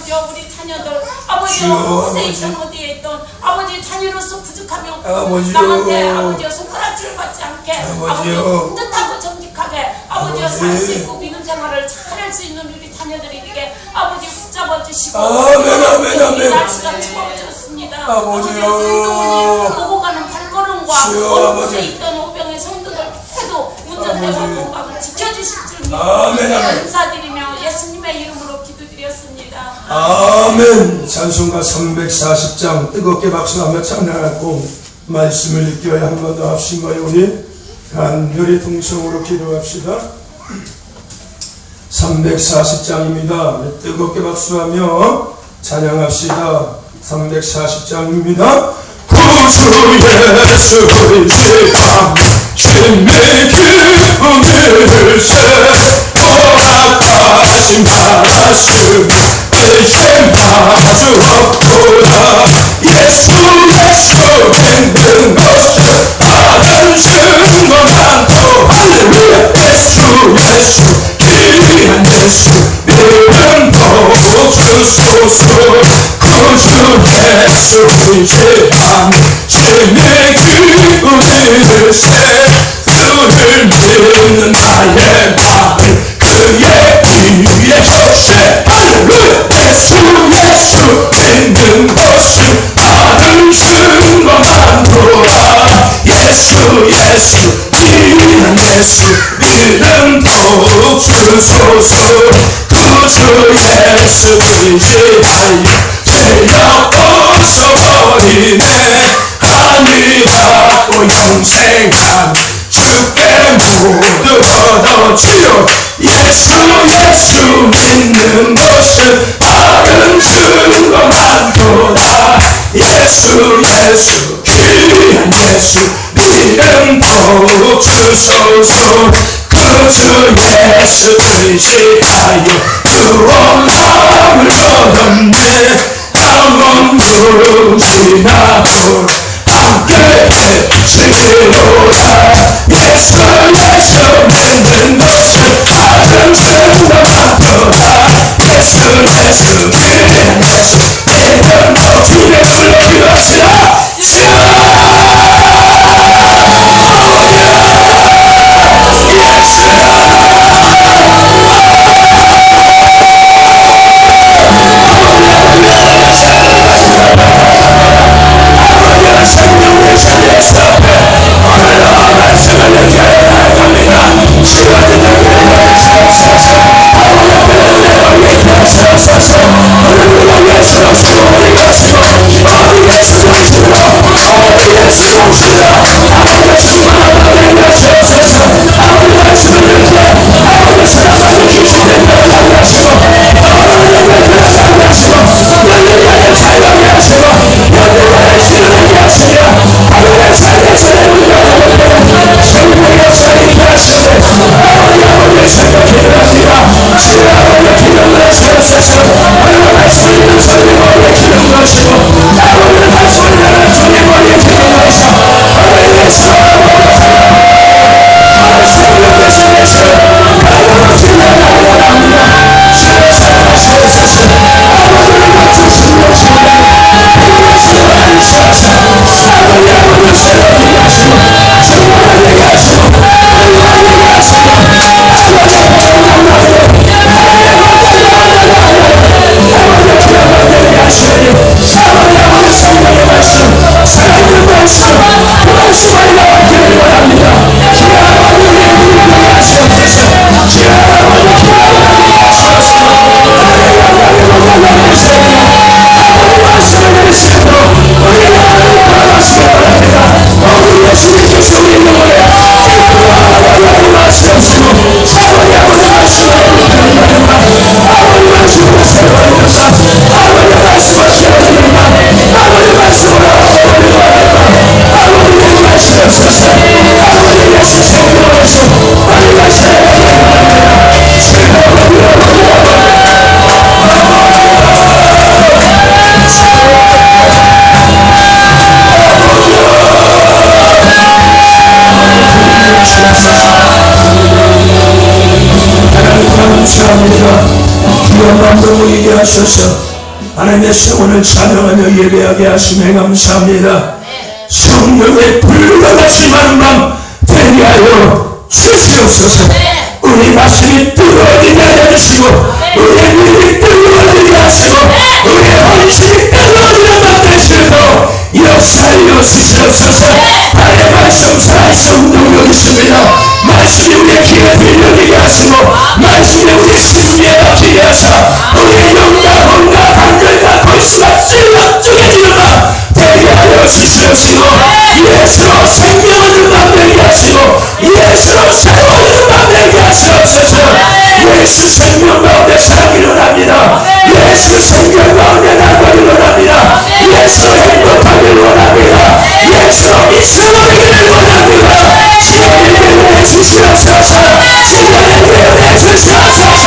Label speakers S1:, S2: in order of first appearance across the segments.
S1: 아버지여 우리 자녀들 아버지여 곳에 있던 어디에 있던 아버지 자녀로서 부족하며 남한테 아버지여 손가락질 받지 않게 아버지여 뜻하고 정직하게 아버지여 살 수 있고 믿음 생활을 잘할 수 있는 우리 자녀들에게 아버지 붙잡아 주시고 아멘 날씨가 추워졌습니다. 아버지여 오고 가는 발걸음과 어느 곳에 있던 오병의 성도들 해도 운전대와 건강을 지켜주실 줄 믿고 감사드리며 예수님의 이름으로 기도드렸습니다.
S2: 아멘. 찬송가 340장 뜨겁게 박수하며 찬양하고 말씀을 느껴야 한 번 더 합심하여 우리 간절히 동성으로 기도합시다. 340장입니다. 뜨겁게 박수하며 찬양합시다. 340장입니다. 구주 예수의 죄감 주님의 기쁨을 세 허락하신 말씀 이제 마주 없구나. 예수 믿는 것은 다른 증거만 더 할렐루야. 예수 귀한 예수 믿음 더욱 주소서. 구주 예수 죄함 주님의 기쁨을 세 주를 믿는 나의 마음 그의 귀에 적세 할렐루야. 예수 믿는 것은 다른 증거만 돌아. 예수 귀한 예수 믿음 더욱 주소서. 구주 예수 의지하여 죄악 벗어버리네. 하늘하고 영생한 주께 모두 얻어지요. 예수 믿는 것은 다른 증거만 도다. 예수 귀한 예수 믿음 더욱 주소서. 구주 예수 의지하여 구원함을 얻었네. 영원 누지나도 함께 해지로다. 예수 믿는 것은 다른 증거만 도다. 예수 귀한 예수 믿음 더 주의 불러 기도합시다. 감사합니다. 귀한 감동을 이게 하셔서 하나님의 성원을 찬양하며 예배하게 하시며 감사합니다. 성령의 불과 같이 마른 밤 되게 하여 주시옵소서. 우리 가슴이 뜨거워지게 하여 주시고 우리의 눈이 뜨거워지게 하시고 우리의 헌신이 뜨거워지는 밤 되시고 역사하여 주시옵소서. 하나님의 말씀 살아있는 능력이 있습니다. 말씀이 우리의 귀에 들려지게 하시고 말씀이 우리의 심리에 박히게 하사 우리의 영과 혼과 관절과 골수가 찔러 쪼개지는 밤 되게 하여 주시옵시고 예수로 생명 얻는 밤 되게 하시고 예수로 새로워지는 밤 되게 하시옵소서. 예수 생명 가운데 사랑이 일어납니다. 예수 생명 가운데 나가 일어납니다. 예수로 행복하기를 원합니다. 예수로 미쳐버리기를 원합니다. 시간을 배려해 주시옵소서. 시간을 배려해 주시옵소서.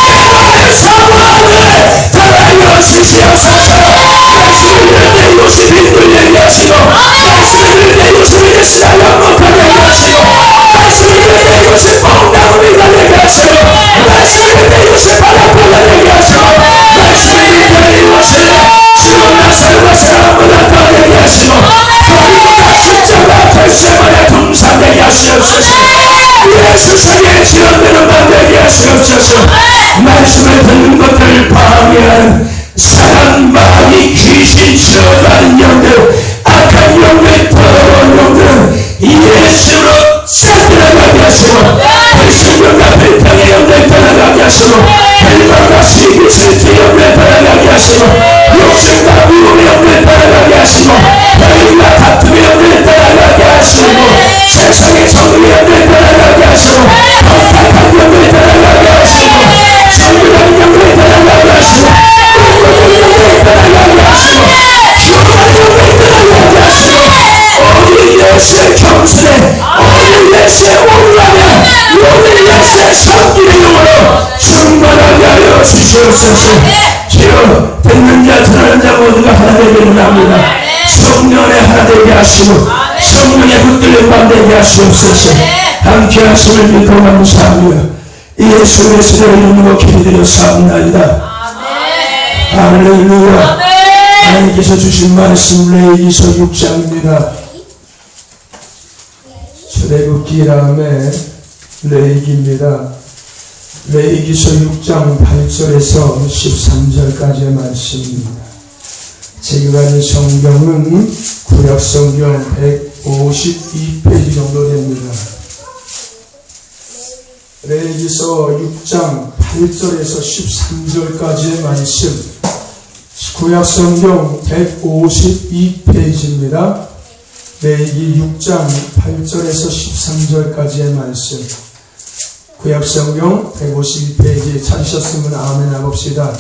S2: 여러분의 사모함을 달아여 주시옵소서. 말씀을 들을 때 이곳이 빈들리게 하시고 말씀을 들을 때 이곳이 믿으시나 영목하게 하시고 말씀을 들을 때 이곳이 뽕나무가 되게 하시고 말씀을 들을 때 이곳이 바람바가 되게 하시고 말씀을 들을 때 이곳이 죽은 나사로가 사람보다 더 되게 하시고 거리보다 십자가 결세만에 동산되게 하시옵소서. 예수 세계에 지원되는 밤 되게 하시옵소서. 말씀을 듣는 것들을 방해하는 사람 마귀 귀신 저주하는 영들 악한 영들 더러운 영들은 예수로 싹들어가게 하시고 불신령과 불평의 영들 떠나가게 하시고 헬방과 시기 질투의 영들 떠나가게 하시고 욕심과 미움의 영들 떠나가게 하시고 혈기와 다툼의 영들 떠나가게 하시고 세상의 정의의 영들 떠나가게 하시고 범탁한 영들 떠나가게 하시고 정의라는 영들 떠나가게 하시고 떠나가게 하시고 교만한 영들 떠나가게 하시고 오늘 예수의 겸손에 오늘 예수의 온유하며 오늘 예수의 섬기는 영으로 충만하게 하여 주시옵소서. 주여 듣는 자 들은 자 모두가 하나 되게 원합니다. 성령의 하나 되게 하시고 성령의 붙들린 밤 되게 하시옵소서. 함께 하심을 믿고 감사하며 예수 그리스도의 이름으로 기도드려 사옵나이다. 할렐루야. 하나님께서 주신 말씀 레위기서 6장입니다. 출애굽기 다음에 레위기입니다. 레위기서 6장 8절에서 13절까지의 말씀입니다. 제가 가진 성경은 구약성경 152페이지 정도 됩니다. 레위기서 6장 8절에서 13절까지의 말씀, 구약성경 152페이지입니다. 레위기 6장 8절에서 13절까지의 말씀, 구약성경 152페이지 찾으셨으면 아멘 해봅시다.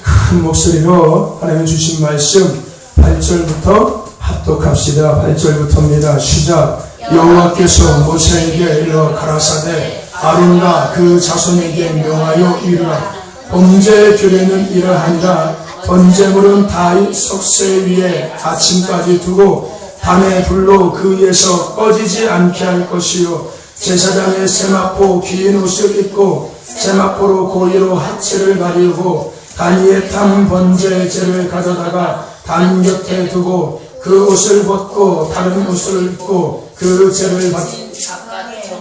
S2: 큰 목소리로 하나님 주신 말씀 8절부터 합독합시다. 8절부터입니다. 시작. 여호와께서 모세에게 일러 가라사대 아론과 그 자손에게 명하여 이르라. 번제의 규례는 이러하니라. 번제물은 다윗 석쇠 위에 아침까지 두고 밤에 불로 그 위에서 꺼지지 않게 할 것이요, 제사장의 세마포 긴 옷을 입고 세마포로 고리로 하체를 가리우고 단 위에 탄 번제제를 가져다가 단 곁에 두고 그 옷을 벗고 다른 옷을 입고 그 제를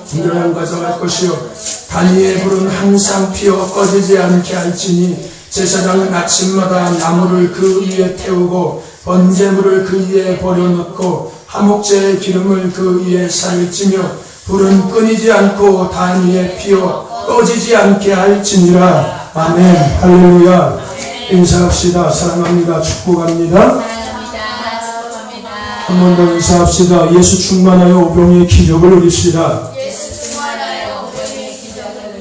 S2: 분별한 가져갈 것이요, 단 위에 불은 항상 피어 꺼지지 않게 할지니 제사장은 아침마다 나무를 그 위에 태우고 번제물을 그 위에 버려놓고 화목제의 기름을 그 위에 살찌며 불은 끊이지 않고 단 위에 피어 꺼지지 않게 할지니라. 아멘. 할렐루야. 인사합시다. 사랑합니다. 축복합니다. 한 번 더 인사합시다. 예수 충만하여 오병이의 기적을 누리시다.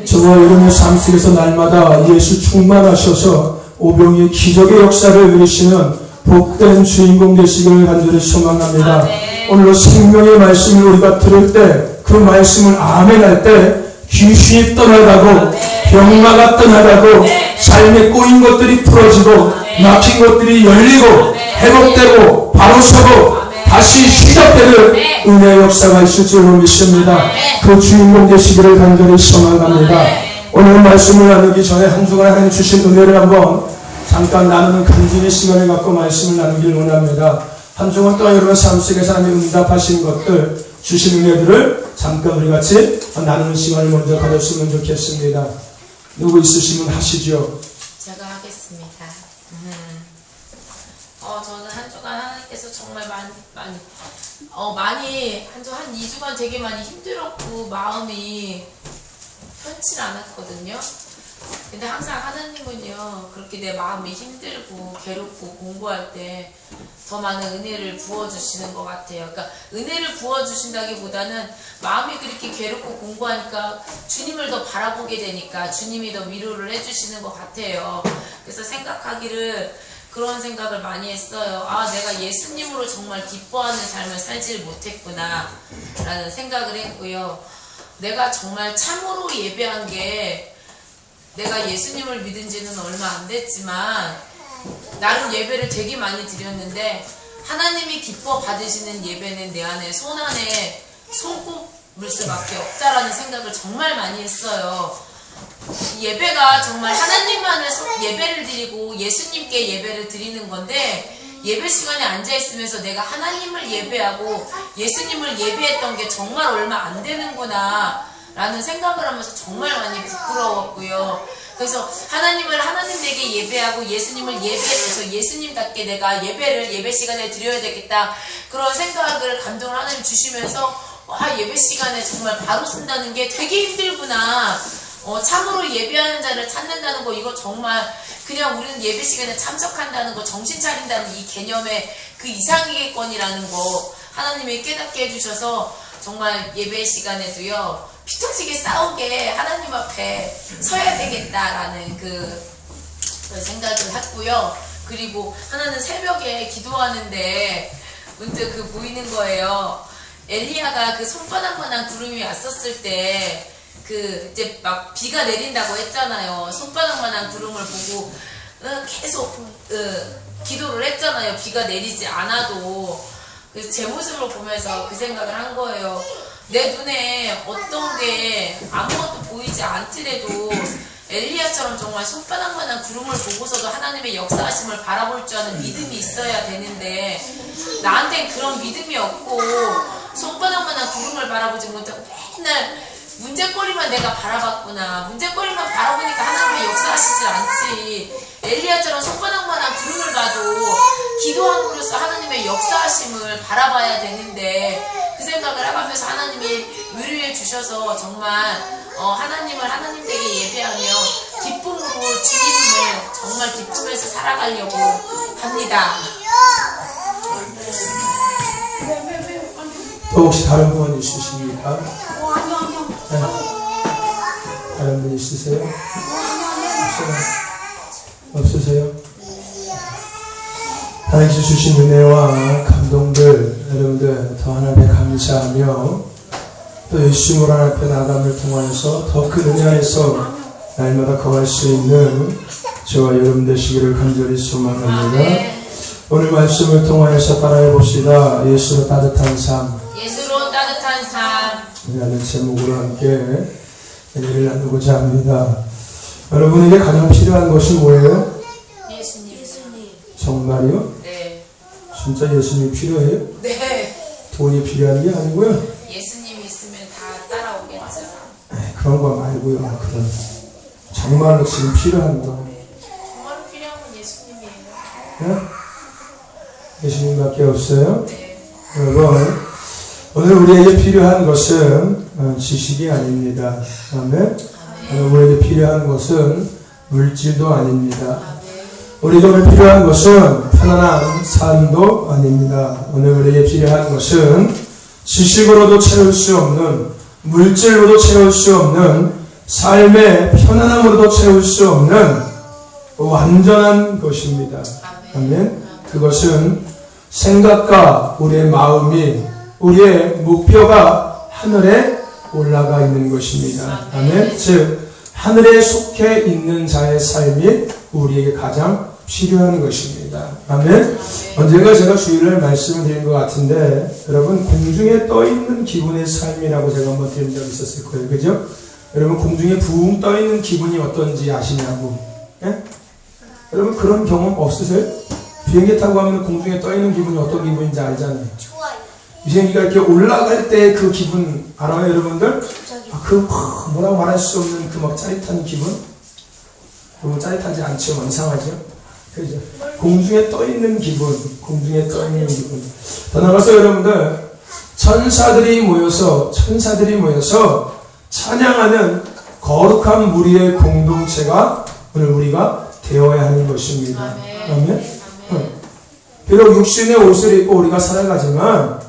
S2: 저와 여러분의 삶 속에서 날마다 예수 충만하셔서 오병이의 기적의 역사를 누리시는 복된 주인공 되시기를 간절히 소망합니다. 오늘로 생명의 말씀을 우리가 들을 때, 그 말씀을 아멘할 때 귀신이 떠나가고 병마가 떠나가고 삶에 꼬인 것들이 풀어지고 막힌 것들이 열리고 회복되고 바로 서고 다시 시작되는 은혜의 역사가 있을 줄로 믿습니다. 그 주인공 되시기를 간절히 소망합니다. 오늘 말씀을 나누기 전에 한 주간 하나님 주신 은혜를 한번 잠깐 나누는 간증의 시간을 갖고 말씀을 나누길 원합니다. 한 주간 동안 여러분 삶 속에서 하나님 응답하신 것들, 주신 은혜들을 잠깐 우리 같이 나누는 시간을 먼저 가졌으면 좋겠습니다. 누구 있으시면 하시죠.
S1: 제가 하겠습니다. 저는 한 주간 하나님께서 정말 많이 한 2주간 되게 많이 힘들었고 마음이 편치 않았거든요. 근데 항상 하나님은요, 그렇게 내 마음이 힘들고 괴롭고 공부할 때 더 많은 은혜를 부어주시는 것 같아요. 그러니까 은혜를 부어주신다기보다는 마음이 그렇게 괴롭고 공부하니까 주님을 더 바라보게 되니까 주님이 더 위로를 해주시는 것 같아요. 그래서 생각하기를 그런 생각을 많이 했어요. 아, 내가 예수님으로 정말 기뻐하는 삶을 살지를 못했구나 라는 생각을 했고요. 내가 정말 참으로 예배한 게, 내가 예수님을 믿은 지는 얼마 안 됐지만 나름 예배를 되게 많이 드렸는데 하나님이 기뻐 받으시는 예배는 내 안에 손 안에 손꼽을 수밖에 없다라는 생각을 정말 많이 했어요. 예배가 정말 하나님만을 예배를 드리고 예수님께 예배를 드리는 건데, 예배 시간에 앉아있으면서 내가 하나님을 예배하고 예수님을 예배했던 게 정말 얼마 안 되는구나 라는 생각을 하면서 정말 많이 부끄러웠고요. 그래서 하나님을 하나님에게 예배하고 예수님을 예배해서 예수님답게 내가 예배 시간에 드려야 되겠다, 그런 생각을 감동을 하나님 주시면서 예배 시간에 정말 바로 쓴다는 게 되게 힘들구나, 참으로 예배하는 자를 찾는다는 거, 이거 정말 그냥 우리는 예배 시간에 참석한다는 거, 정신 차린다는 이 개념의 그 이상이겠거니라는 거 하나님이 깨닫게 해주셔서 정말 예배 시간에도요 피 터지게 싸우게 하나님 앞에 서야 되겠다라는 그 생각을 했고요. 그리고 하나는 새벽에 기도하는데 문득 보이는 거예요. 엘리야가 그 손바닥만한 구름이 왔었을 때 이제 막 비가 내린다고 했잖아요. 손바닥만한 구름을 보고 계속 기도를 했잖아요. 비가 내리지 않아도. 그래서 제 모습을 보면서 그 생각을 한 거예요. 내 눈에 어떤 게 아무것도 보이지 않더라도 엘리야처럼 정말 손바닥만한 구름을 보고서도 하나님의 역사하심을 바라볼 줄 아는 믿음이 있어야 되는데, 나한텐 그런 믿음이 없고 손바닥만한 구름을 바라보지 못하고 맨날 문제거리만 내가 바라봤구나, 문제거리만 바라보니까 하나님의 역사하시지 않지, 엘리야처럼 손바닥만한 구름을 봐도 기도함으로써 하나님의 역사하심을 바라봐야 되는데, 그 생각을 하면서 하나님이 위로해 주셔서 정말 하나님을 하나님에게 예배하며 기쁨으로 주님을 정말 기쁨에서 살아가려고 합니다.
S2: 또 혹시 다른 분 있으십니까? 네. 다른 분 있으세요? 없으세요? 하나님께서 주신 은혜와 감동들, 여러분들 더 하나님께 감사하며 또 예수님으로 하나님 앞에 나감을 통하여서 더 큰 은혜 안에서 날마다 거할 수 있는 저와 여러분 되시기를 간절히 소망합니다. 오늘 말씀을 통하여서 따라해 봅시다. 예수로 따뜻한 삶.
S1: 예수로 따뜻한 삶.
S2: 라는 제목으로 함께 은혜를 나누고자 합니다. 여러분에게 가장 필요한 것이 뭐예요?
S1: 예수님.
S2: 정말요?
S1: 네.
S2: 진짜 예수님이 필요해요?
S1: 네.
S2: 돈이 필요한 게 아니고요.
S1: 예수님이 있으면 다 따라오겠죠.
S2: 그런 거 말고요. 그런 정말로 지금 필요한 거.
S1: 정말로 필요한 건 예수님이에요.
S2: 네? 예수님밖에 없어요.
S1: 네.
S2: 여러분, 오늘 우리에게 필요한 것은 지식이 아닙니다. 아멘. 우리에게 필요한 것은 물질도 아닙니다. 우리에게 오늘 필요한 것은 편안한 삶도 아닙니다. 오늘 우리에게 필요한 것은 지식으로도 채울 수 없는, 물질로도 채울 수 없는, 삶의 편안함으로도 채울 수 없는 완전한 것입니다. 아멘. 그것은 생각과 우리의 마음이, 우리의 목표가 하늘에 올라가 있는 것입니다. 아멘. 즉 하늘에 속해 있는 자의 삶이 우리에게 가장 필요한 것입니다. 아멘. 언젠가 제가 주일날 말씀을 드린 것 같은데, 여러분 공중에 떠있는 기분의 삶이라고 제가 한번 드린 적이 있었을 거예요. 그죠? 여러분 공중에 붕 떠있는 기분이 어떤지 아시냐고. 예? 여러분 그런 경험 없으세요? 비행기 타고 가면 공중에 떠있는 기분이 어떤 기분인지 알잖아요.
S3: 좋아요.
S2: 비행기가 이렇게 올라갈 때 그 기분 알아요, 여러분들? 뭐라고 말할 수 없는 그 막 짜릿한 기분? 너무 짜릿하지 않죠? 이상하죠? 그죠? 공중에 떠있는 기분, 공중에 떠있는 기분. 더 나가서 여러분들, 천사들이 모여서 찬양하는 거룩한 무리의 공동체가 오늘 우리가 되어야 하는 것입니다. 아멘. 비록 육신의 옷을 입고 우리가 살아가지만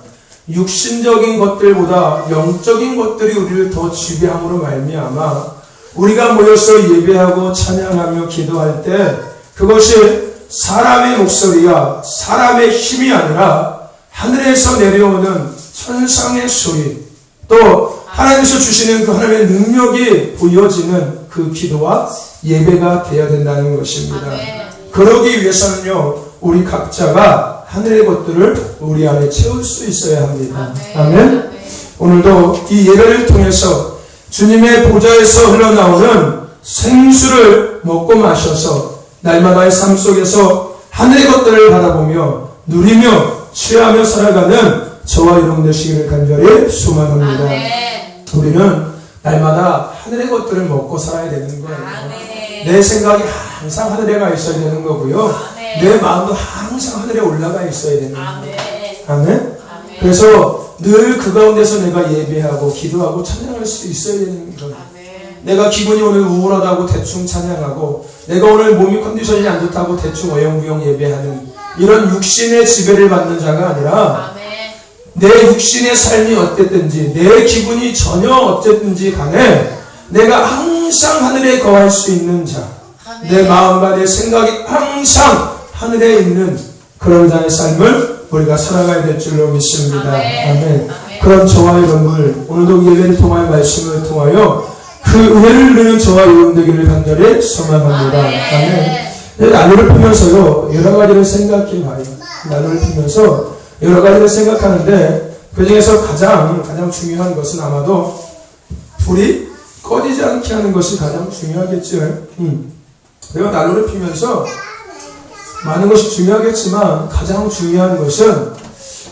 S2: 육신적인 것들보다 영적인 것들이 우리를 더 지배함으로 말미암아 우리가 모여서 예배하고 찬양하며 기도할 때 그것이 사람의 목소리야 사람의 힘이 아니라 하늘에서 내려오는 천상의 소리 또 하나님께서 주시는 그 하나님의 능력이 보여지는 그 기도와 예배가 되어야 된다는 것입니다. 그러기 위해서는요 우리 각자가 하늘의 것들을 우리 안에 채울 수 있어야 합니다. 아멘. 오늘도 이 예배를 통해서 주님의 보좌에서 흘러나오는 생수를 먹고 마셔서 날마다의 삶 속에서 하늘의 것들을 바라보며 누리며 취하며 살아가는 저와 여러분 되시기를 간절히 소망합니다. 우리는 날마다 하늘의 것들을 먹고 살아야 되는 거예요. 내 생각이 항상 하늘에 가 있어야 되는 거고요. 내 마음도 항상 하늘에 올라가 있어야 되는 거예요. 아멘. 그래서 늘 그 가운데서 내가 예배하고 기도하고 찬양할 수 있어야 되는 거예요. 내가 기분이 오늘 우울하다고 대충 찬양하고 내가 오늘 몸이 컨디션이 안 좋다고 대충 어영부영 예배하는 이런 육신의 지배를 받는 자가 아니라 내 육신의 삶이 어땠든지 내 기분이 전혀 어쨌든지 간에 내가 항상 하늘에 거할 수 있는 자 내 마음과 내 생각이 항상 하늘에 있는 그런 자의 삶을 우리가 살아가야 될 줄로 믿습니다. 아멘. 그런 저와 여러분을 오늘도 예배를 통하여 말씀을 통하여 그 은혜를 누리는 저와 여러분 되기를 간절히 소망합니다. 아멘. 나누를 피면서요 여러 가지를 생각해 봐요. 나누를 피면서 여러 가지를 생각하는데 그 중에서 가장 중요한 것은 아마도 불이 꺼지지 않게 하는 것이 가장 중요하겠죠. 내가 난로를 피면서 많은 것이 중요하겠지만 가장 중요한 것은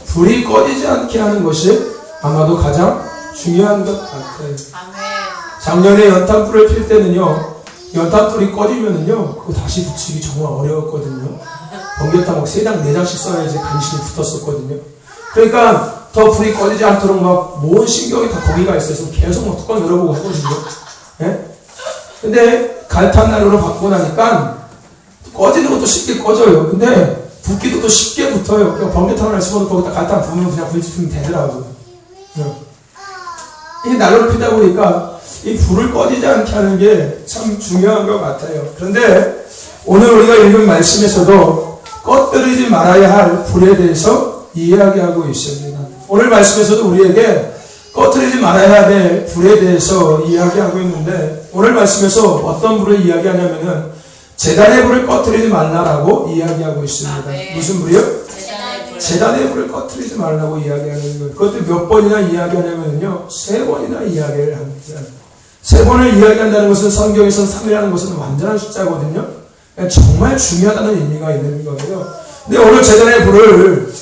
S2: 불이 꺼지지 않게 하는 것이 아마도 가장 중요한 것 같아요. 작년에 연탄불을 필 때는요 연탄불이 꺼지면은요 그거 다시 붙이기 정말 어려웠거든요. 번개탄 막 3장 4장씩 써야지 간신히 붙었었거든요. 그러니까 더 불이 꺼지지 않도록 막 모든 신경이 다 거기가 있어서 계속 막 뚜껑 열어보고 하거든요. 예? 근데 갈탄난로로 바꾸고 나니까 꺼지는 것도 쉽게 꺼져요. 근데 붓기도 또 쉽게 붙어요. 그러니까 번개탄을 집어넣고 거기다 갈탄 부으면 그냥 불이 지피면 되더라고요. 이 난로를 피다 보니까 이 불을 꺼지지 않게 하는 게 참 중요한 것 같아요. 그런데 오늘 우리가 읽은 말씀에서도 꺼뜨리지 말아야 할 불에 대해서 이야기하고 있습니다. 오늘 말씀에서도 우리에게 꺼뜨리지 말아야 될 불에 대해서 이야기하고 있는데 오늘 말씀에서 어떤 불을 이야기하냐면은 제단의 불을 꺼뜨리지 말라라고 이야기하고 있습니다. 무슨 불이요? 제단의 불을 꺼뜨리지 말라고 이야기하는 거예요. 그것도 몇 번이나 이야기하냐면요 3번이나 이야기를 합니다. 3번을 이야기한다는 것은 성경에서 3이라는 것은 완전한 숫자거든요. 정말 중요하다는 의미가 있는 거예요. 근데 오늘 제단의 불을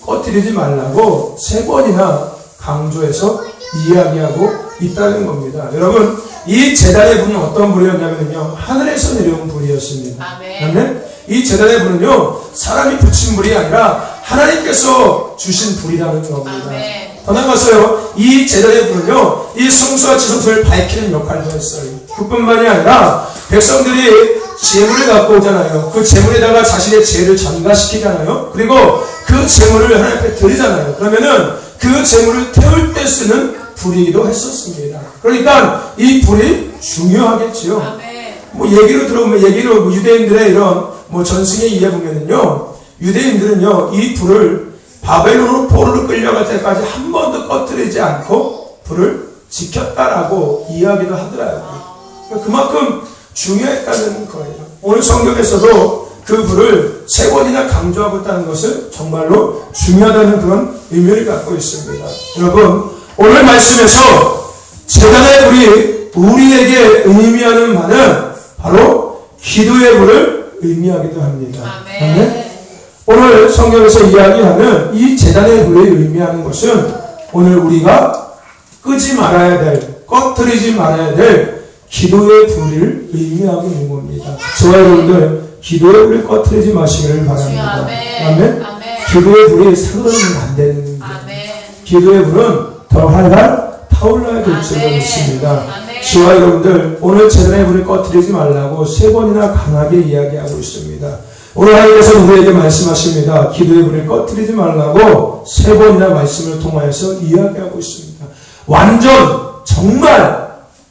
S2: 꺼뜨리지 말라고 3번이나 강조해서 이야기하고 있다는 겁니다. 여러분 이 제단의 불은 어떤 불이었냐면요 하늘에서 내려온 불이었습니다. 아멘. 이 제단의 불은요 사람이 붙인 불이 아니라 하나님께서 주신 불이라는 겁니다. 더 나아가서요 이 제단의 불은요 이 성소와 지성소를 밝히는 역할도 했어요. 그뿐만이 아니라 백성들이 재물을 갖고 오잖아요. 그 재물에다가 자신의 죄를 전가시키잖아요. 그리고 그 재물을 하나님 앞에 드리잖아요. 그러면은 그 재물을 태울 때 쓰는 불이기도 했었습니다. 그러니까 이 불이 중요하겠지요. 뭐 얘기로 들어보면 유대인들의 이런 뭐 전승에 의해 보면은요 유대인들은요 이 불을 바벨론으로 포로로 끌려갈 때까지 한 번도 꺼뜨리지 않고 불을 지켰다라고 이야기를 하더라고요. 그만큼 중요했다는 거예요. 오늘 성경에서도 그 불을 3번이나 강조하고 있다는 것은 정말로 중요하다는 그런 의미를 갖고 있습니다. 여러분 오늘 말씀에서 제단의 불이 우리에게 의미하는 바는 바로 기도의 불을 의미하기도 합니다.
S1: 아멘.
S2: 오늘 성경에서 이야기하는 이 제단의 불이 의미하는 것은 오늘 우리가 끄지 말아야 될, 꺼뜨리지 말아야 될 기도의 불을 의미하고 있는 겁니다. 저와 여러분들 기도의 불을 꺼뜨리지 마시기를 바랍니다. 아멘. 기도의 불이 사그러지면 안 되는 거예요. 기도의 불은 더 활활 타올라야 될 줄로 믿습니다. 저와 여러분들 오늘 제단의 불을 꺼뜨리지 말라고 3번이나 강하게 이야기하고 있습니다. 오늘 하나님께서 우리에게 말씀하십니다. 기도의 불을 꺼뜨리지 말라고 3번이나 말씀을 통하여서 이야기하고 있습니다. 완전 정말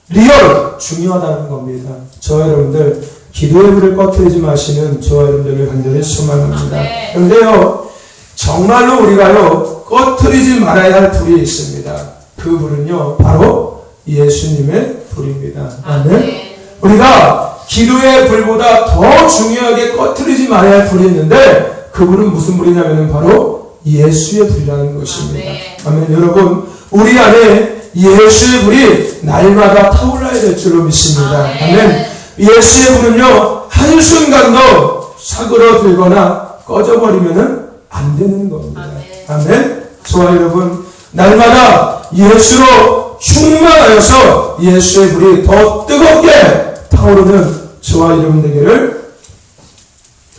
S2: 리얼 중요하다는 겁니다. 저와 여러분들 기도의 불을 꺼뜨리지 마시는 저와 여러분들을 간절히 소망합니다. 그런데요 정말로 우리가요 꺼뜨리지 말아야 할 불이 있습니다. 그 불은요 바로 예수님의 불입니다. 아멘. 우리가 기도의 불보다 더 중요하게 꺼뜨리지 말아야 할 불이 있는데 그 불은 무슨 불이냐면 바로 예수의 불이라는 것입니다. 아멘. 여러분 우리 안에 예수의 불이 날마다 타올라야 될 줄로 믿습니다. 아멘. 예수의 불은요 한순간도 사그러들거나 꺼져버리면 안 되는 겁니다. 아멘. 저와 여러분 날마다 예수로 충만하여서 예수의 불이 더 뜨겁게 타오르는 저와 여러분들에게를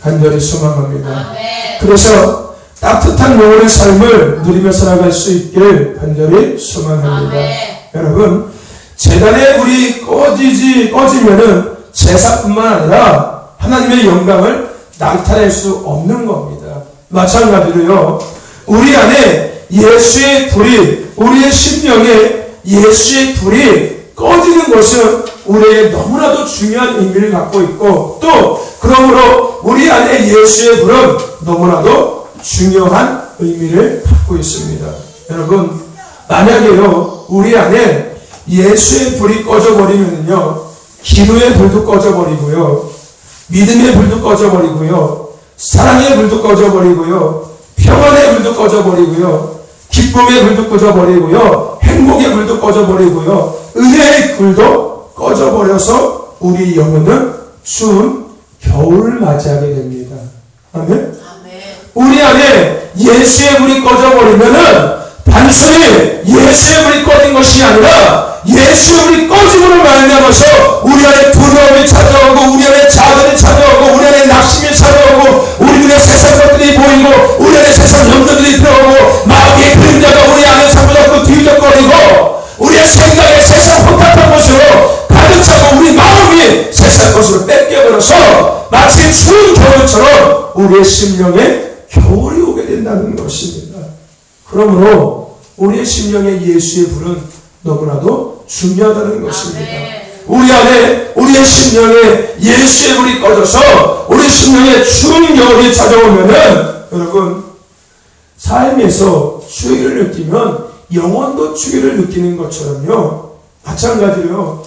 S2: 간절히 소망합니다. 그래서 따뜻한 영혼의 삶을 누리며 살아갈 수 있기를 간절히 소망합니다. 여러분 제단의 불이 꺼지면은 제사뿐만 아니라 하나님의 영광을 나타낼 수 없는 겁니다. 마찬가지로요 우리 안에 예수의 불이 우리의 심령에 예수의 불이 꺼지는 것은 우리에게 너무나도 중요한 의미를 갖고 있고 또 그러므로 우리 안에 예수의 불은 너무나도 중요한 의미를 갖고 있습니다. 여러분 만약에요 우리 안에 예수의 불이 꺼져버리면요 기도의 불도 꺼져버리고요 믿음의 불도 꺼져버리고요 사랑의 불도 꺼져버리고요 평안의 불도 꺼져버리고요 기쁨의 불도 꺼져버리고요 행복의 불도 꺼져버리고요 은혜의 불도 꺼져버려서 우리 영혼은 추운 겨울을 맞이하게 됩니다. 아멘. 우리 안에 예수의 불이 꺼져버리면은 단순히 예수의 불이 꺼진 것이 아니라 예수의 불이 꺼짐으로 말미암아서 우리 안에 두려움이 찾아오고 우리 안에 자존이 찾아오고 우리 안에 낙심이 찾아오고 우리 눈에 세상 것들이 보이고 우리 안에 세상 염려들이 들어오고 마귀의 그림자가 우리 안에 자꾸 자꾸 뒤적거리고 우리의 생각에 세상 혼탁한 것으로 가득 차고 우리 마음이 세상 것으로 뺏겨버려서 마치 추운 겨울처럼 우리의 심령에 겨울이 오게 된다는 것입니다. 그러므로 우리의 심령에 예수의 불은 너무나도 중요하다는 것입니다. 우리 안에 우리의 심령에 예수의 불이 꺼져서 우리 심령에 추운 겨울이 찾아오면은 여러분 삶에서 추위를 느끼면 영혼도 추위를 느끼는 것처럼요 마찬가지로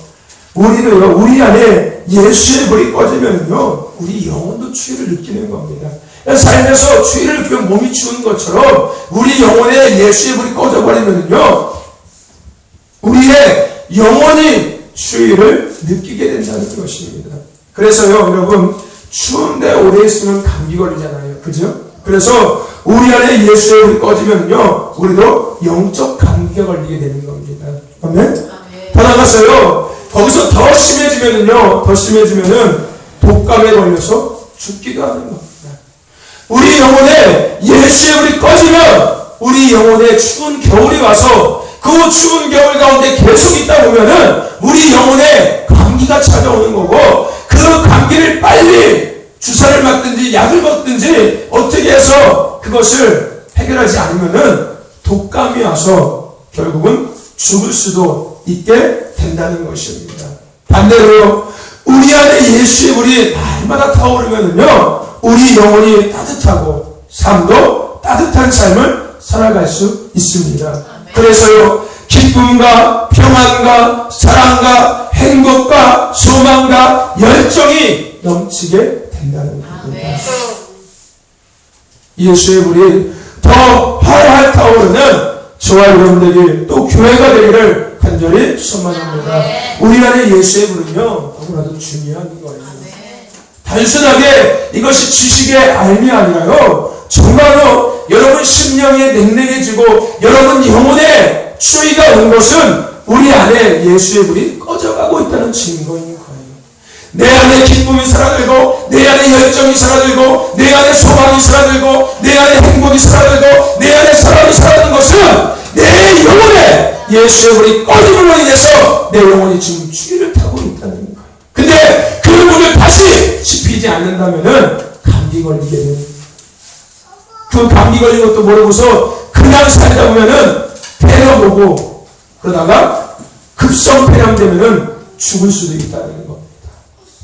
S2: 우리는요 우리 안에 예수의 불이 꺼지면요 우리 영혼도 추위를 느끼는 겁니다. 삶에서 추위를 느끼면 몸이 추운 것처럼 우리 영혼에 예수의 불이 꺼져버리면요 우리의 영혼이 추위를 느끼게 된다는 것입니다. 그래서요 여러분 추운데 오래 있으면 감기 걸리잖아요. 그죠? 그래서 우리 안에 예수의 불이 꺼지면요 우리도 영적 감기가 걸리게 되는 겁니다. 아멘? 더 나가서요 거기서 더 심해지면은 독감에 걸려서 죽기도 하는 겁니다. 우리 영혼에 예수의 불이 꺼지면 우리 영혼에 추운 겨울이 와서 그 추운 겨울 가운데 계속 있다 보면은 우리 영혼에 감기가 찾아오는 거고 그 감기를 빨리 주사를 맞든지 약을 먹든지 어떻게 해서 그것을 해결하지 않으면은 독감이 와서 결국은 죽을 수도 있게 된다는 것입니다. 반대로 우리 안에 예수의 불이 날마다 타오르면은요 우리 영혼이 따뜻하고 삶도 따뜻한 삶을 살아갈 수 있습니다. 그래서요 기쁨과 평안과 사랑과 행복과 소망과 열정이 넘치게 된다는 겁니다. 예수의 불이 더 활활 타오르는 저와 여러분들이 또 교회가 되기를 간절히 소망합니다. 우리 안에 예수의 불은요 너무나도 중요한 거예요. 단순하게 이것이 지식의 알미 아니라요. 정말로 여러분 심령이 냉랭해지고 여러분 영혼에 추위가 온 것은 우리 안에 예수의 불이 꺼져가고 있다는 증거인 거예요. 내 안에 기쁨이 사라들고 내 안에 열정이 사라들고 내 안에 소망이 사라들고 내 안에 행복이 사라들고 내 안에 사랑이 사라진 것은 내 영혼에 예수의 불이 꺼짐으로 인해서 내 영혼이 지금 추위를 타고 있다는 거예요. 근데 그 불을 다시 지피지 않는다면은 감기 걸리게 됩니다. 그 감기 걸린 것도 모르고서 그냥 살다 보면은 폐렴 오고 그러다가 급성 폐렴 되면은 죽을 수도 있다는 겁니다.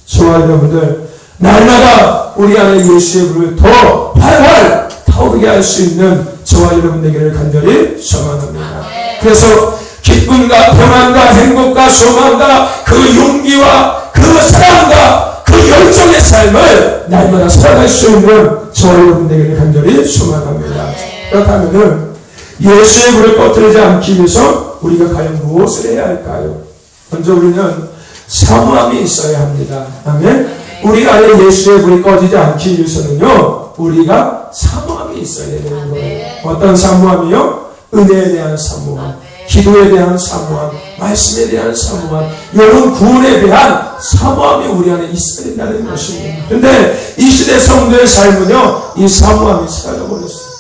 S2: 저와 여러분들 날마다 우리 안에 예수의 불을 더 활활 타오르게 할 수 있는 저와 여러분에게를 간절히 소망합니다. 그래서 기쁨과 평안과 행복과 소망과 그 용기와 그 사랑과 그 열정의 삶을 날마다 살아갈 수 있는 저와 여러분에게를 간절히 소망합니다. 그렇다면 예수의 불을 꺼뜨리지 않기 위해서 우리가 과연 무엇을 해야 할까요? 먼저 우리는 사모함이 있어야 합니다. 아멘. 우리 안에 예수의 불이 꺼지지 않기 위해서는요, 우리가 사모함이 있어야 되는 거예요. 어떤 사모함이요? 은혜에 대한 사모함, 기도에 대한 사모함, 말씀에 대한 사모함, 영혼 구원에 대한 사모함이 우리 안에 있어야 된다는 것입니다. 그런데 이 시대 성도의 삶은요, 이 사모함이 사라져버렸어요.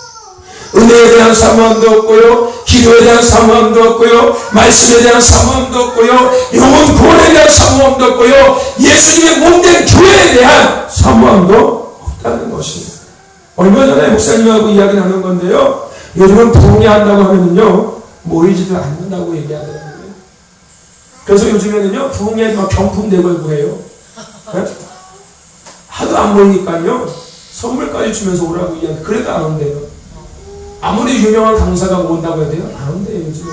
S2: 은혜에 대한 사모함도 없고요, 기도에 대한 사모함도 없고요, 말씀에 대한 사모함도 없고요, 영혼 구원에 대한 사모함도 없고요, 예수님의 몸된 교회에 대한 사모함도 없다는 것입니다. 얼마 전에 목사님하고 이야기 나눈 건데요, 요즘은 부흥회한다고 하면은요 모이지도 않는다고 얘기하더라고요. 그래서 요즘에는요 부흥회 막 경품 내걸고 해요. 네? 하도 안 모이니까요 선물까지 주면서 오라고 이야기. 그래도 안 온대요. 아무리 유명한 강사가 온다고 해야 돼요? 안 온대요 요즘에.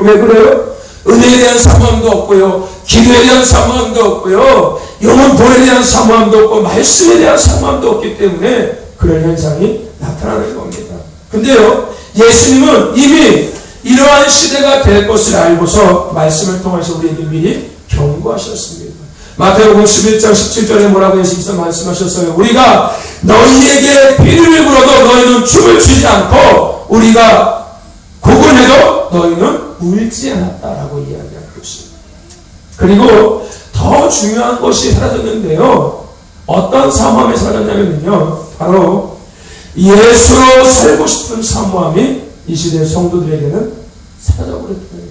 S2: 왜 그래요? 은혜에 대한 사모함도 없고요, 기도에 대한 사모함도 없고요, 영혼 보혈에 대한 사모함도 없고 말씀에 대한 사모함도 없기 때문에 그런 현상이 나타나는 겁니다. 근데요 예수님은 이미 이러한 시대가 될 것을 알고서 말씀을 통해서 우리에게 미리 경고하셨습니다. 마태복음 11장 17절에 뭐라고 예수님께서 말씀하셨어요? 우리가 너희에게 비를 불어도 너희는 춤을 추지 않고 우리가 곡을 해도 너희는 울지 않았다라고 이야기하는 것입니다. 그리고 더 중요한 것이 사라졌는데요, 어떤 사모함이 사라졌냐면요, 바로 예수로 살고 싶은 사모함이 이 시대의 성도들에게는 사라져버렸다는 거예요.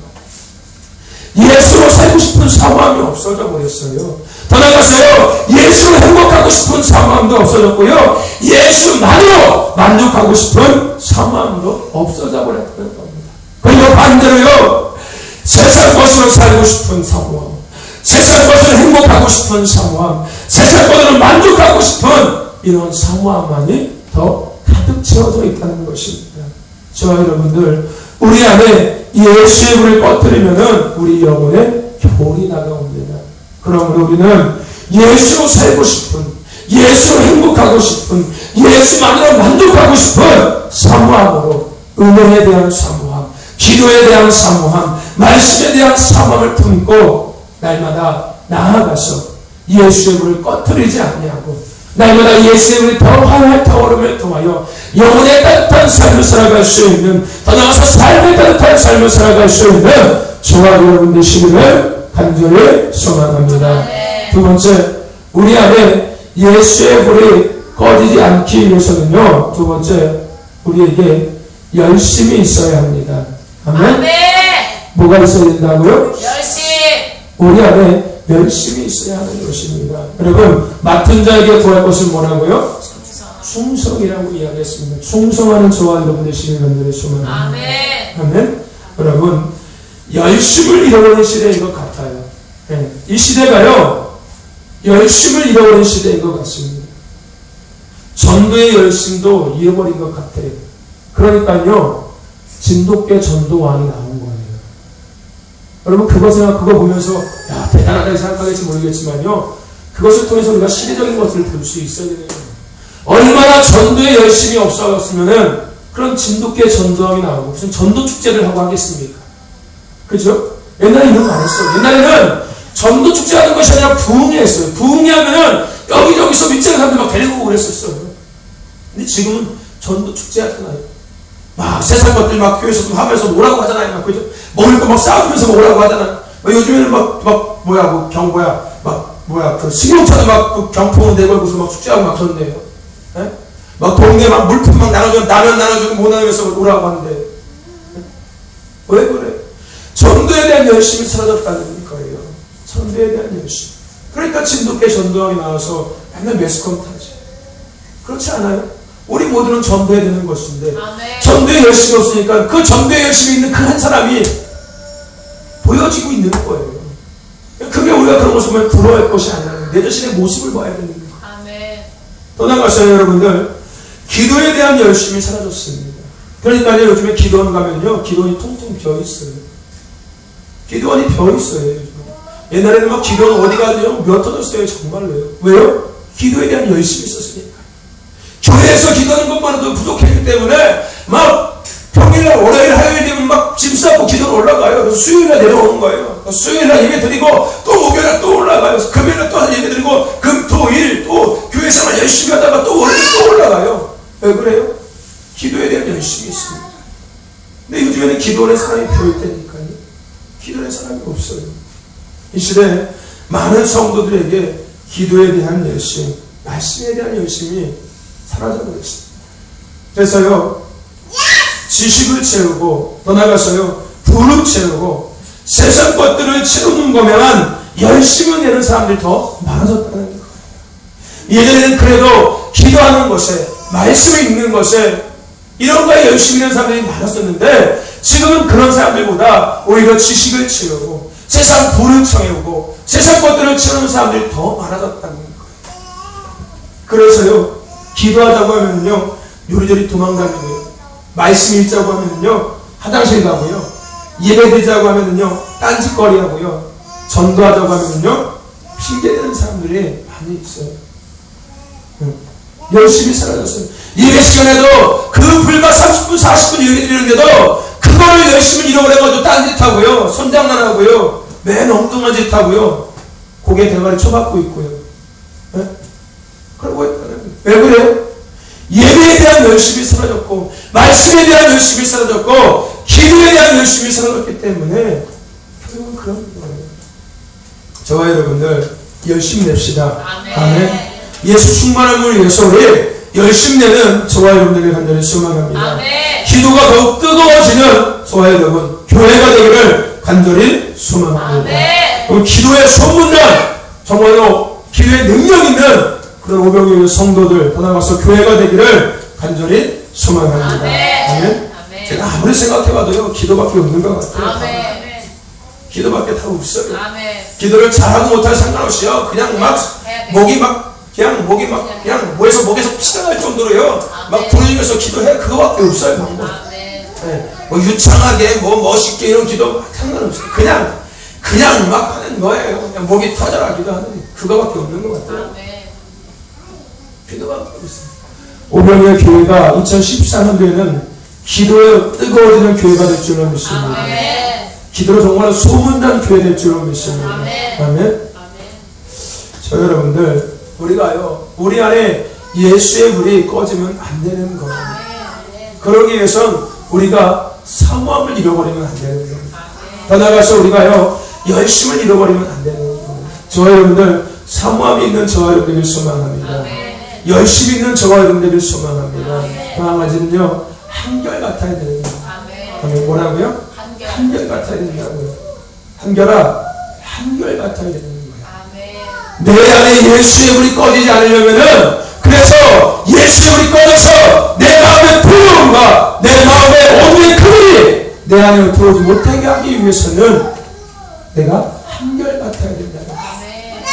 S2: 예수로 살고 싶은 사모함이 없어져 버렸어요. 더 나아가서요, 예수로 행복하고 싶은 사모함도 없어졌고요, 예수만으로 만족하고 싶은 사모함도 없어져 버렸다는 겁니다. 그리고 반대로요, 세상 것으로 살고 싶은 사모함, 세상 것으로 행복하고 싶은 사모함, 세상 것으로 만족하고 싶은 이런 사모함만이 더 가득 채워져 있다는 것입니다. 저와 여러분들, 우리 안에 예수의 불을 꺼뜨리면은 우리 영혼에 겨울이 다가옵니다. 그러므로 우리는 예수로 살고 싶은, 예수로 행복하고 싶은, 예수만으로 만족하고 싶은 사모함으로 은혜에 대한 사모함, 기도에 대한 사모함, 말씀에 대한 사모함을 품고 날마다 나아가서 예수의 불을 꺼뜨리지 아니하고 날마다 예수의 불이 더 활활 타오름을 통하여 영혼의 따뜻한 삶을 살아갈 수 있는, 더 나아가서 삶의 따뜻한 삶을 살아갈 수 있는 저와 여러분 되시기를 간절히 소망합니다. 두 번째, 우리 안에 예수의 불이 꺼지지 않기 위해서는요, 두 번째, 우리에게 열심이 있어야 합니다. 아멘? 뭐가 있어야 된다고요?
S1: 열심.
S2: 우리 안에 열심히 있어야 하는 것입니다. 여러분, 맡은 자에게 구할 것은 뭐라고요? 충성이라고 이야기했습니다. 충성하는 저와 여러분 되시는 분들의 소망입니다.
S1: 아멘.
S2: 아멘. 여러분, 열심을 잃어버린 시대인 것 같아요. 네. 이 시대가요, 열심을 잃어버린 시대인 것 같습니다. 전도의 열심도 잃어버린 것 같아요. 그러니까요, 진돗개 전도왕이 나온 거예요. 여러분, 그거 보면서, 야, 대단하다고 생각하겠지 모르겠지만요, 그것을 통해서 우리가 시대적인 것을 볼 수 있어야 되는 거예요. 얼마나 전도에 열심이 없었으면은 그런 진돗개 전도왕이 나오고 무슨 전도 축제를 하고 하겠습니까? 그죠? 옛날에 이런 거 안 했어요. 옛날에는 전도 축제하는 것이 아니라 부흥회 했어요. 부흥회 하면은 여기저기서 밑에 사람들 막 데리고 오고 그랬었어요. 근데 지금은 전도 축제 하잖아요. 막 세상 것들 막 교회에서 하면서 뭐라고 하잖아요. 막 그죠? 먹을 거 막 싸우면서 먹으라고 하잖아요. 요즘에는 그 식용차도 막 그 경품을 내걸고서 막 축제하고 막 그런데요. 예? 막 동네 막 물품 막 나눠주고 라면 나눠주고 뭐 나누면서 오라고 하는데. 예? 왜 그래? 전도에 대한 열심이 사라졌다는 거예요. 전도에 대한 열심. 그러니까 진돗개 전도왕이 나와서 맨날 매스컴 타지. 그렇지 않아요? 우리 모두는 전도해야 되는 것인데
S1: 아멘.
S2: 전도에 열심이 없으니까 그 전도에 열심히 있는 그 한 사람이 보여지고 있는 거예요. 그게 우리가 그런 것을 보면 부러워할 것이 아니라 내 자신의 모습을 봐야 되는 거예요.
S1: 아멘.
S2: 더 나아가서요, 여러분들, 기도에 대한 열심이 사라졌습니다. 그러니까요, 요즘에 기도원 가면요, 기도원이 통통 비어 있어요. 기도원이 비어 있어요. 요즘에. 옛날에는 막 기도원 어디 가도 몇 터졌어요, 정말로요. 왜요? 기도에 대한 열심이 있었으니까. 교회에서 기도하는 것만으로도 부족했기 때문에 막 평일날, 월요일, 화요일 되면 막 짐 싸고 기도를 올라가요. 그래서 수요일날 내려오는 거예요. 수요일날 예배 드리고 또 목요일날 또 올라가요. 금요일날 또 예배 드리고 금, 토, 일 또 교회생활 열심히 하다가 또 월요일 또 올라가요. 왜 그래요? 기도에 대한 열심이 있습니다. 근데 요즘에는 기도하는 사람이 비어있다니까요. 기도하는 사람이 없어요. 이 시대에 많은 성도들에게 기도에 대한 열심, 말씀에 대한 열심이 사라져버렸습니다. 그래서요, 지식을 채우고 더 나아가서요, 부를 채우고 세상 것들을 채우는 거면 열심을 내는 사람들이 더 많아졌다는 거예요. 예전에는 그래도 기도하는 것에, 말씀을 읽는 것에 이런 거에 열심히 내는 사람들이 많았었는데 지금은 그런 사람들보다 오히려 지식을 채우고 세상 부를 채우고 세상 것들을 채우는 사람들이 더 많아졌다는 거예요. 그래서요, 기도하자고 하면요, 요리조리 도망다니고요, 말씀 읽자고 하면요, 화장실 가고요, 예배드리자고 하면요, 딴짓거리 하고요, 전도하자고 하면요, 핑계대는 사람들이 많이 있어요. 열심히 사라졌어요. 예배 시간에도 그 불과 30분, 40분 예배 드리는데도 그거를 열심히 잃어버려가지고 딴짓하고요, 손장난 하고요, 맨 엉뚱한 짓 하고요, 고개 대가리 쳐박고 있고요. 네? 그러고 있다는 거예요. 왜 그래요? 예배에 대한 열심이 사라졌고 말씀에 대한 열심이 사라졌고 기도에 대한 열심이 사라졌기 때문에 결국은 그런 거예요. 저와 여러분들 열심히 냅시다. 아멘. 예수 충만함을 위해서 우리 열심히 내는 저와 여러분들의 간절히 소망합니다.
S1: 아멘.
S2: 기도가 더욱 뜨거워지는 저와 여러분 교회가 되기를 간절히 소망합니다.
S1: 아멘.
S2: 기도의 소문난 정말로 기도의 능력 있는 그런 오병이어 성도들 더 나아가서 교회가 되기를 간절히 소망합니다. 아멘.
S1: 아멘.
S2: 제가 아무리 생각해봐도요, 기도밖에 없는 것 같아요.
S1: 아멘.
S2: 기도밖에 다 없어요.
S1: 아멘.
S2: 기도를 잘하고 못할 상관없이요, 그냥 막 목이 막 그냥 목에서 피가 날 정도로요, 막 부르면서 기도해. 그거밖에 없어요, 방법. 네. 뭐 유창하게 뭐 멋있게 이런 기도 상관없어요. 그냥 막 하는 거예요. 그냥 목이 터져라 기도하는 그거밖에 없는 것 같아요. 기도밖에 없어요. 오병이어 교회가 2014년도에는 기도에 뜨거워지는 교회가 될 줄로 믿습니다. 기도로 정말 소문난 교회 될 줄로 믿습니다. 아멘. 저 여러분들, 우리가요, 우리 안에 예수의 불이 꺼지면 안 되는 거예요. 그러기 위해선 우리가 사모함을 잃어버리면 안 되는 거예요. 더 나아가서 우리가요, 열심을 잃어버리면 안 되는 거예요. 저와 여러분들, 사모함이 있는 저와 여러분들을 소망합니다. 열심히 있는 저와 여러분들을 소망합니다. 또 한 가지는요, 한결같아야 되는 거예요. 아멘. 뭐라고요? 한결같아야 된다고요. 한결아, 한결같아야 되는 거예요. 내 안에 예수의 불이 꺼지지 않으려면은, 그래서 예수의 불이 꺼져서 내 마음의 부러움과 내 마음의 어둠의 그물이 내 안에 들어오지 못하게 하기 위해서는 내가 한결같아야 된다는 거예요.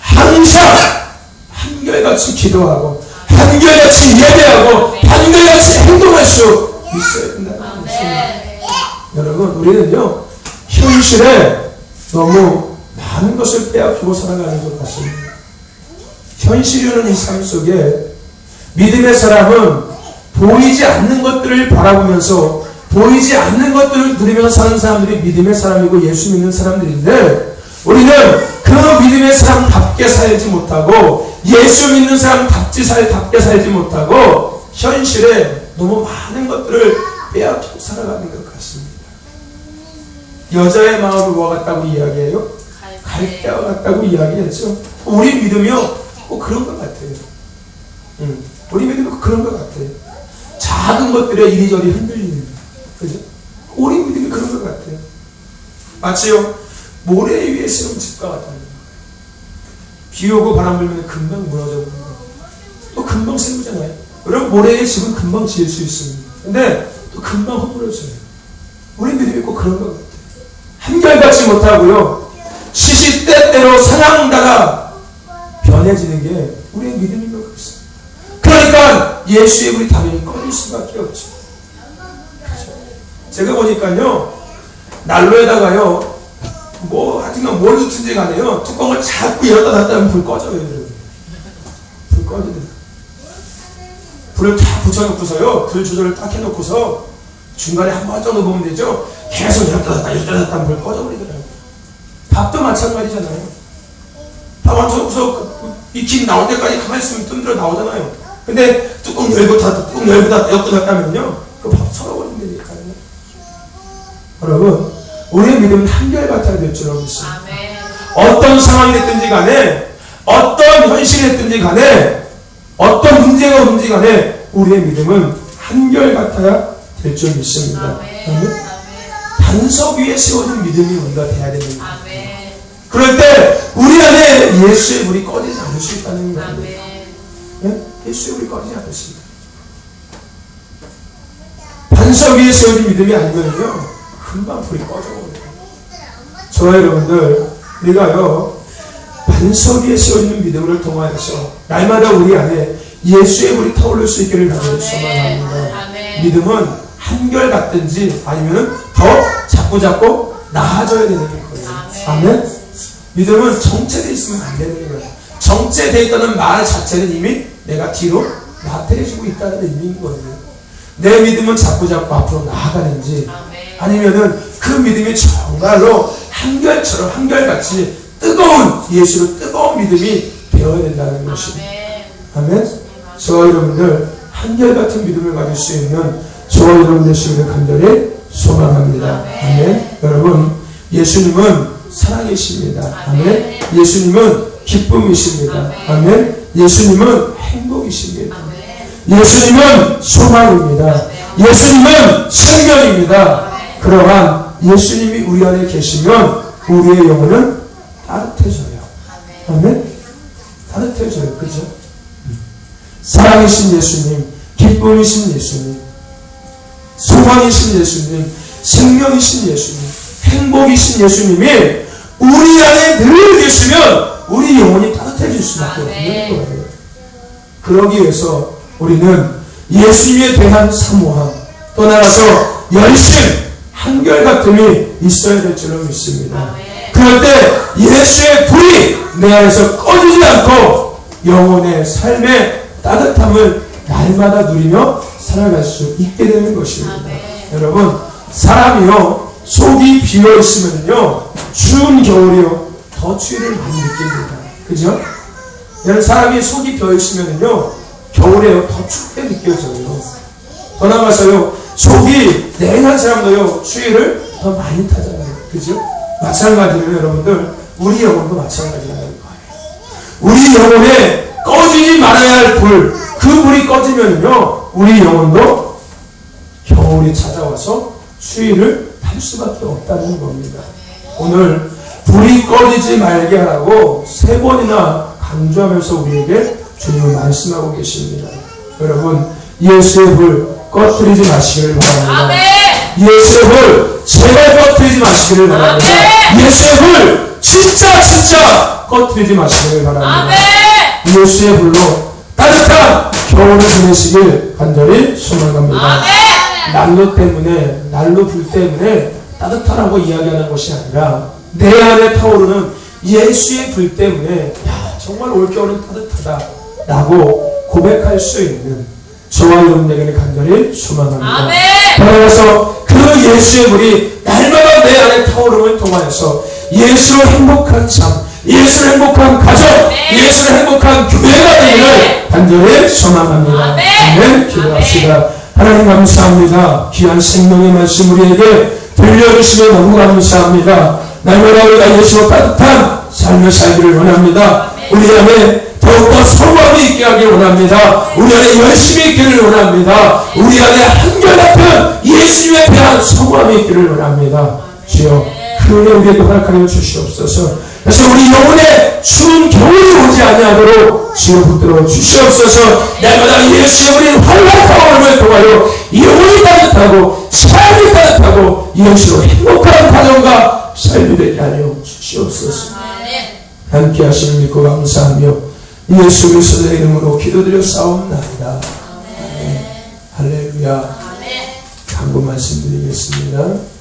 S2: 항상 한결같이 기도하고 한결같이 예배하고 한결같이 행동할 수 있어야 된다는 것입니다. 여러분, 우리는요, 현실에 너무 많은 것을 빼앗기고 살아가는 것 같습니다. 현실이라는 이 삶 속에 믿음의 사람은 보이지 않는 것들을 바라보면서 보이지 않는 것들을 누리면서 사는 사람들이 믿음의 사람이고 예수 믿는 사람들인데, 우리는 그 믿음의 사람답게 살지 못하고 예수 믿는 사람답게 살지 못하고 현실에 너무 많은 것들을 빼앗기고 살아가는 것 같습니다. 여자의 마음을 뭐와 같다고 이야기해요? 갈대와 같다고 이야기했죠. 우리 믿음이요 꼭 그런 것 같아요. 우리 믿음이 꼭 그런 것 같아요. 작은 것들에 이리저리 흔들리는 거. 그죠? 우리 믿음이 그런 것 같아요. 마치요 모래 위에 세운 집과 같아요. 비 오고 바람 불면 금방 무너져 버리는 거. 또 금방 세우잖아요. 여러분 모래의 집은 금방 지을 수 있습니다. 근데 또 금방 허물어져요. 우리 믿음이 꼭 그런 것 같아요. 한결같이 못하고요. 시시때때로 상황다가 변해지는 게 우리의 믿음인 것 같습니다. 그러니까 예수의 불이 당연히 꺼질 수밖에 없죠. 제가 보니까요 난로에다가요 하여튼간 뭘 넣든지 간에요 뚜껑을 자꾸 열었다 닫다 하면 불 꺼져요. 불 꺼지네. 불을 다 붙여놓고서요 불 조절을 딱 해놓고서 중간에 한 번 정도 보면 되죠. 계속 열었다 닫다 하면 불 꺼져버리더라고요. 밥도 마찬가지잖아요. 밥 완쳐놓고서 익힌 나올 때까지 가만히 있으면 뜸들어 나오잖아요. 근데 뚜껑 열고 닫다 뚜껑 열고 닫다 엮고 닫다면요 그 밥 썰어버린다니까요. 여러분 우리의 믿음은 한결같아야 될 줄 알고 있습니다. 어떤 상황이 됐든지 간에 어떤 현실이 됐든지 간에 어떤 문제가 오든지 간에 우리의 믿음은 한결같아야 될 줄 믿습니다. 반석 위에 세워진 믿음이 우리가 돼야 됩니다. 그럴 때 우리 안에 예수의 불이 꺼지지 않을 수 있다는 거예요. 네? 예수의 불이 꺼지지 않습니다. 반석 위에 세워진 믿음이 아니면요 금방 불이 꺼져버려요. 저와 여러분들 우리가요 반석 위에 세워지는 믿음을 통하여서 날마다 우리 안에 예수의 불이 타오를 수 있기를 간절히 소망합니다. 믿음은 한결같든지 아니면 더 자꾸 나아져야 되는 거예요. 아멘. 믿음은 정체되어 있으면 안 되는 거예요. 정체되어 있다는 말 자체는 이미 내가 뒤로 나태해지고 있다는 의미인 거예요. 내 믿음은 자꾸 앞으로 나아가는지 아니면은 그 믿음이 정말로 한결처럼 한결같이 뜨거운 예수로 뜨거운 믿음이 되어야 된다는 것입니다. 아멘. 저와 여러분들 한결같은 믿음을 가질 수 있는 저와 여러분 되시기를 간절히 소망합니다. 아멘. 여러분 예수님은 사랑이십니다. 아멘. 예수님은 기쁨이십니다. 아멘. 예수님은 행복이십니다. 예수님은 소망입니다. 예수님은 생명입니다. 그러한 예수님이 우리 안에 계시면 우리의 영혼은 따뜻해져요. 아멘. 따뜻해져요. 그죠? 사랑이신 예수님, 기쁨이신 예수님, 소망이신 예수님, 생명이신 예수님, 행복이신 예수님이 우리 안에 늘 계시면 우리 영혼이 따뜻해질 수밖에 없는 거예요. 그러기 위해서 우리는 예수님에 대한 사모함, 또 나아가서 열심, 한결같음이 있어야 될 줄로 믿습니다. 그럴 때 예수의 불이 내 안에서 꺼지지 않고 영혼의 삶의 따뜻함을 날마다 누리며 살아갈 수 있게 되는 것입니다. 여러분 사람이요 속이 비어 있으면요 추운 겨울이요 더 추위를 많이 느낍니다. 그죠? 여러분 사람이 속이 비어 있으면요 겨울에 더 춥게 느껴져요. 더 나아가서요 속이 냉한 사람도요 추위를 더 많이 타잖아요. 그죠? 마찬가지로 여러분들 우리 영혼도 마찬가지라는 거예요. 우리 영혼에 꺼지지 말아야 할 불, 그 불이 꺼지면요 우리 영혼도 겨울이 찾아와서 추위를 탈 수밖에 없다는 겁니다. 오늘 불이 꺼지지 말게 하라고 3번이나 강조하면서 우리에게 주님은 말씀하고 계십니다. 여러분 예수의 불 꺼뜨리지 마시기를 바랍니다. 예수의 불 제발 꺼뜨리지 마시기를 바랍니다. 예수의 불 진짜 꺼뜨리지 마시기를 바랍니다. 예수의 불로 따뜻한 겨울을 보내시길 간절히 소망합니다. 난로 때문에, 난로 불 때문에 따뜻하라고 이야기하는 것이 아니라 내 안에 타오르는 예수의 불 때문에 야 정말 올겨울은 따뜻하다 라고 고백할 수 있는 저와 여러분에게는 간절히 소망합니다. 그래서 그 예수의 불이 날마다 내 안에 타오름을 통하여서 예수로 행복한 삶, 예수로 행복한 가정, 예수로 행복한 교회가 되기를 간절히 소망합니다. 아멘. 기도합시다. 하나님 감사합니다. 귀한 생명의 말씀 우리에게 들려주시면 너무 감사합니다. 날마다 우리가 예수로 따뜻한 삶을 살기를 원합니다. 우리 안에 더욱더 성함이 있게 하길 원합니다. 우리 안에 열심히 있기를 원합니다. 우리 안에 한결같은 예수님에 대한 성함이 있기를 원합니다. 주여 그 은혜 우리에게 허락하여 주시옵소서. 그래서 우리 영혼에 추운 겨울이 오지 아니하도록 주여 붙들어 주시옵소서. 날마다 예수의 우리 활락하고 오름을 통하여 영혼이 따뜻하고 삶이 따뜻하고 이것으로 행복한 가정과 삶이 되게 하여 주시옵소서. 함께 하시는 믿고 감사하며 예수 그리스도의 이름으로 기도드렸사옵나이다. 아멘. 할렐루야. 간구 말씀드리겠습니다.